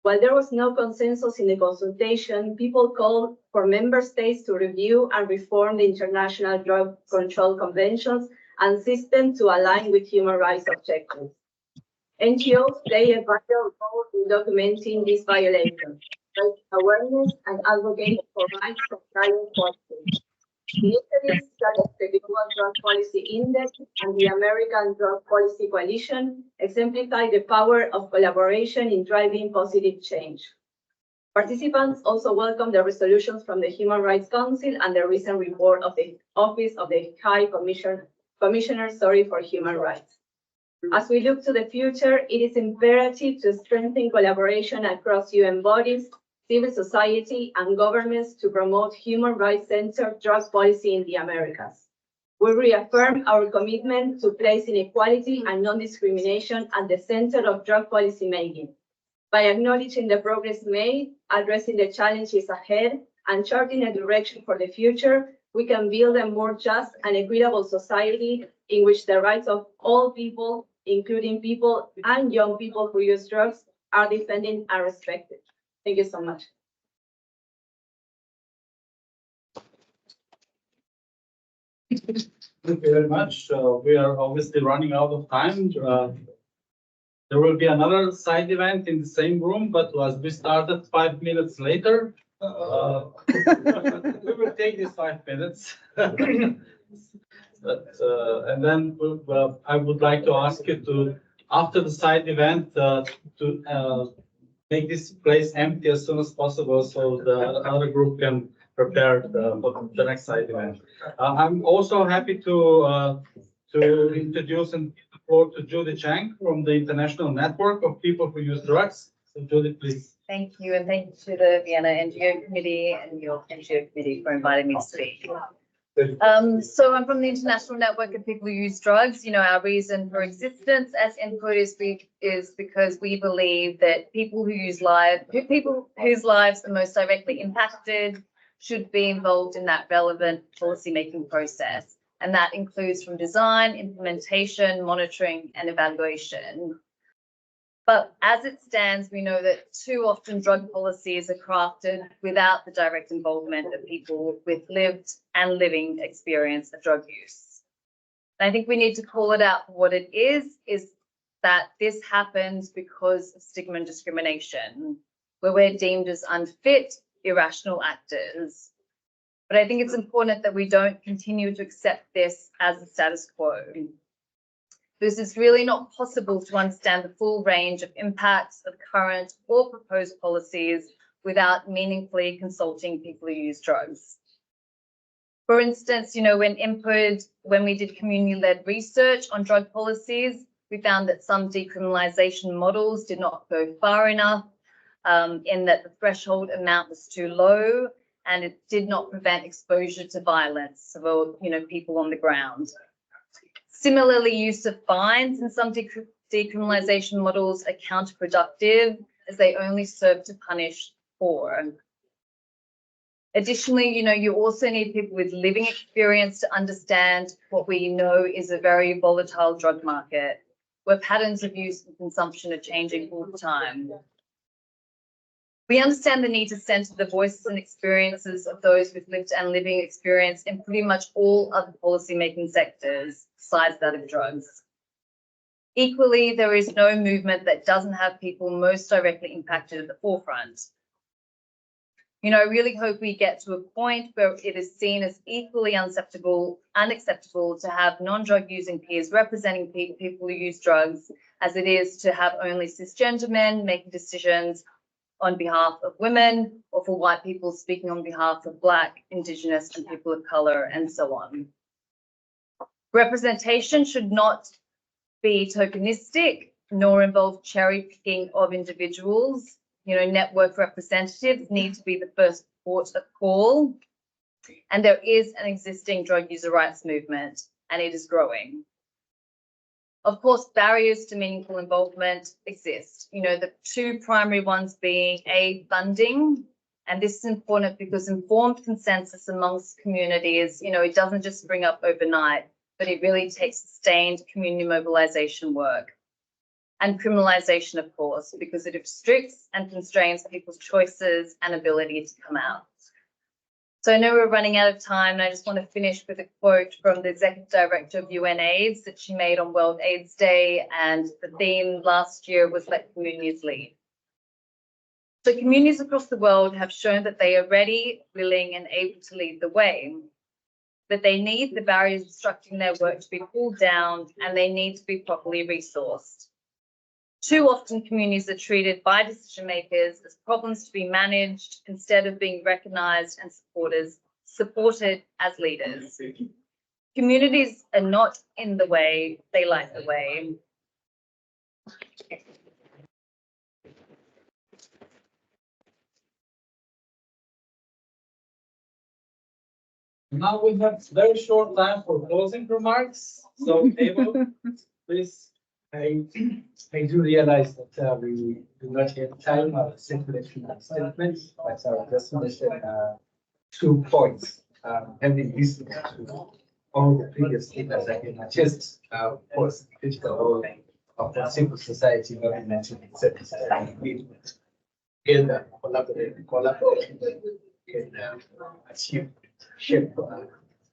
While there was no consensus in the consultation, people called for member states to review and reform the international drug control conventions and systems to align with human rights objectives. NGOs play a vital role in documenting these violations, raising awareness and advocating for rights from client policies. Initiatives such as the Global Drug Policy Index and the American Drug Policy Coalition exemplify the power of collaboration in driving positive change. Participants also welcome the resolutions from the Human Rights Council and the recent report of the Office of the High Commissioner for Human Rights. As we look to the future, it is imperative to strengthen collaboration across UN bodies, civil society, and governments to promote human rights-centered drug policy in the Americas. We reaffirm our commitment to placing equality and non-discrimination at the center of drug policy making. By acknowledging the progress made, addressing the challenges ahead, and charting a direction for the future, we can build a more just and equitable society in which the rights of all people, including people and young people who use drugs, are defended and respected. Thank you so much. Thank you very much. We are obviously running out of time. There will be another side event in the same room, but as we started 5 minutes later, we will take these 5 minutes. But, and then I would like to ask you to, after the side event, to make this place empty as soon as possible so the other group can prepare for the next side event. I'm also happy to introduce and give the floor to Judy Chang from the International Network of People Who Use Drugs. So Judy, please. Thank you, and thank you to the Vienna NGO Committee and your NGO Committee for inviting me to speak. So I'm from the International Network of People Who Use Drugs. You know, our reason for existence as Input is because we believe that people whose lives are most directly impacted should be involved in that relevant policymaking process. And that includes from design, implementation, monitoring, and evaluation. But as it stands, we know that too often drug policies are crafted without the direct involvement of people with lived and living experience of drug use. And I think we need to call it out for what it is that this happens because of stigma and discrimination, where we're deemed as unfit, irrational actors. But I think it's important that we don't continue to accept this as a status quo. Because it's really not possible to understand the full range of impacts of current or proposed policies without meaningfully consulting people who use drugs. For instance, you know, when we did community-led research on drug policies, we found that some decriminalization models did not go far enough, in that the threshold amount was too low, and it did not prevent exposure to violence for, you know, people on the ground. Similarly, use of fines in some decriminalization models are counterproductive as they only serve to punish poor. Additionally, you know, you also need people with living experience to understand what we know is a very volatile drug market, where patterns of use and consumption are changing all the time. We understand the need to center the voices and experiences of those with lived and living experience in pretty much all other policymaking sectors, besides that of drugs. Equally, there is no movement that doesn't have people most directly impacted at the forefront. You know, I really hope we get to a point where it is seen as equally unacceptable to have non-drug using peers representing people who use drugs as it is to have only cisgender men making decisions on behalf of women, or for white people speaking on behalf of Black, Indigenous, and people of color, and so on. Representation should not be tokenistic, nor involve cherry picking of individuals. network representatives need to be the first port of call. And there is an existing drug user rights movement, and it is growing. Of course, barriers to meaningful involvement exist. The two primary ones being funding. And this is important because informed consensus amongst communities, it doesn't just spring up overnight, but it really takes sustained community mobilization work. And criminalization, of course, because it restricts and constrains people's choices and ability to come out. So I know we're running out of time, and I just want to finish with a quote from the Executive Director of UNAIDS that she made on World AIDS Day, and the theme last year was Let Communities Lead. So communities across the world have shown that they are ready, willing, and able to lead the way. But they need the barriers obstructing their work to be pulled down, and they need to be properly resourced. Too often, communities are treated by decision makers as problems to be managed instead of being recognized and supported as leaders. Communities are not in the way, they light the way. Now we have very short time for closing remarks. So, Eva, please. I do realize that we do not have time or circulation statements, but I will just mention 2 points. Having listened to all the previous speakers, I can attest, of course, the critical role of the civil society government and civil society movement. Together, collaborating, can achieve, shape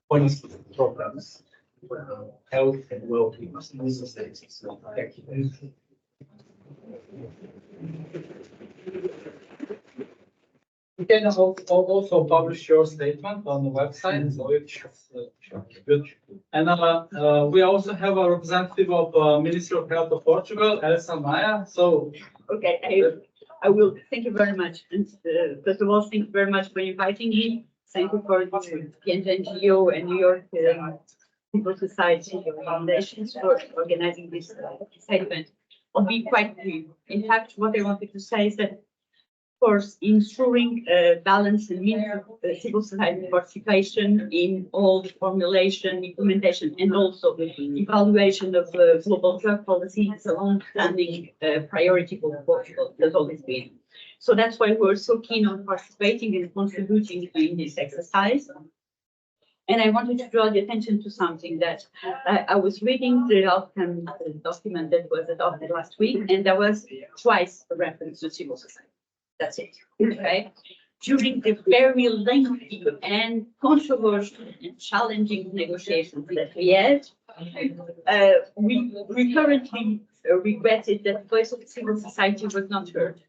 policy programs for health and well-being of society. So, thank you. You can also publish your statement on the website, so it's good. And we also have a representative of Ministry of Health of Portugal, Elsa Maia. So, okay, I will. Thank you very much. And first of all, thank you very much for inviting me. Thank you for the NGO and New York Civil Society foundations for organizing this event. I'll be quite brief. In fact, what I wanted to say is that, of course, ensuring balance and meaningful civil society participation in all the formulation, implementation, and also evaluation of global drug policy is a long-standing priority for Portugal. Has always been. So that's why we're so keen on participating and contributing in this exercise. And I wanted to draw the attention to something that I was reading the outcome document that was adopted last week, and there was twice a reference to civil society. That's it. Okay. During the very lengthy and controversial and challenging negotiations that we had, we recurrently regretted that the voice of civil society was not heard.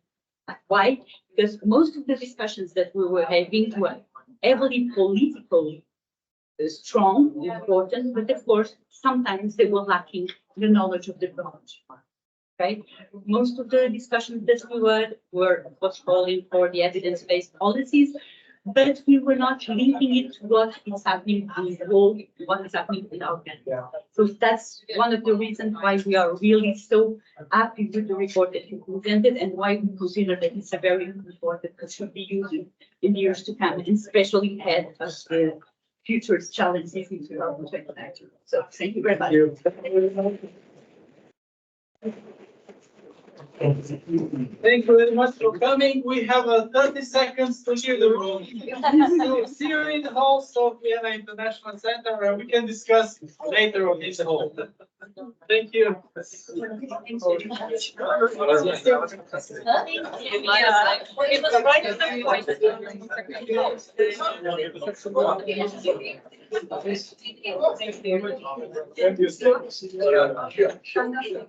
Why? Because most of the discussions that we were having were heavily political, strong, important, but of course, sometimes they were lacking the knowledge of the ground. Okay, most of the discussions that we were of course calling for the evidence-based policies, but we were not linking it to what is happening in the world, what is happening in our country. So that's one of the reasons why we are really so happy with the report that you presented, and why we consider that it's a very good report that should be used in years to come, and especially ahead of the future challenges in 2029. So thank you very much. Thank you very much for coming. We have 30 seconds to leave the room. So see you in the halls of Vienna International Center, where we can discuss later on in the hall. Thank you. Thank you.